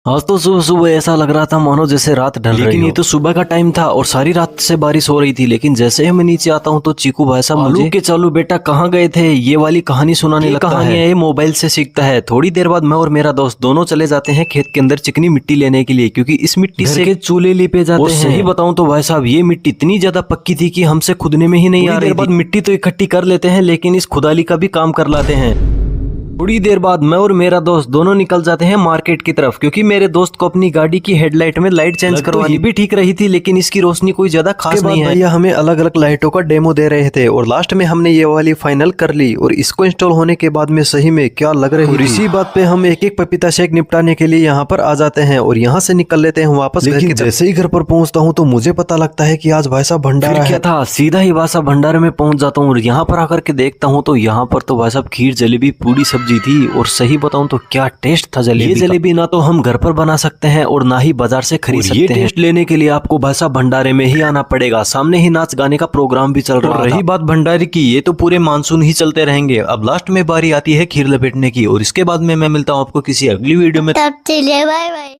आज तो सुबह सुबह ऐसा लग रहा था मानो जैसे रात ढल रही हो। लेकिन ये तो सुबह का टाइम था और सारी रात से बारिश हो रही थी। लेकिन जैसे ही मैं नीचे आता हूँ तो चीकू भाई साहब मुझे के चालू बेटा कहाँ गए थे ये वाली कहानी सुनाने लगता है। ये मोबाइल से सीखता है। थोड़ी देर बाद मैं और मेरा दोस्त दोनों चले जाते हैं खेत के अंदर चिकनी मिट्टी लेने के लिए, क्योंकि इस मिट्टी से चूल्हे लिपे जाते हैं। सही बताऊं तो भाई साहब ये मिट्टी इतनी ज्यादा पक्की थी कि हमसे खुदने में ही नहीं आ रही थी। मिट्टी तो इकट्ठी कर लेते हैं लेकिन इस खुदाली का भी काम कर लाते हैं। थोड़ी देर बाद मैं और मेरा दोस्त दोनों निकल जाते हैं मार्केट की तरफ, क्योंकि मेरे दोस्त को अपनी गाड़ी की हेडलाइट में लाइट चेंज करवानी भी ठीक रही थी, लेकिन इसकी रोशनी कोई ज्यादा खास नहीं है। भैया हमें अलग अलग लाइटों का डेमो दे रहे थे और लास्ट में हमने ये वाली फाइनल कर ली। और इसको इंस्टॉल होने के बाद में सही में क्या लग रही है। इसी बात पे हम एक एक पपीता शेक निपटाने के लिए यहाँ पर आ जाते हैं और यहाँ से निकल लेते हैं वापस। लेकिन जैसे ही घर पर पहुंचता हूँ तो मुझे पता लगता है कि आज भाई साहब भंडारा क्या था। सीधा ही भाई साहब भंडारे में पहुंच जाता हूँ और यहाँ पर आकर के देखता हूँ तो यहाँ पर तो भाई साहब खीर जलेबी पूरी सब्जी थी। और सही बताऊं तो क्या टेस्ट था जलेबी। ये जलेबी ना तो हम घर पर बना सकते हैं और ना ही बाजार से खरीद सकते हैं। टेस्ट लेने के लिए आपको भाई साहब भंडारे में ही आना पड़ेगा। सामने ही नाच गाने का प्रोग्राम भी चल रहा है। रही बात भंडारे की, ये तो पूरे मानसून ही चलते रहेंगे। अब लास्ट में बारी आती है खीर लपेटने की और इसके बाद में मैं मिलता हूँ आपको किसी अगली वीडियो में। तब चलिए बाय बाय।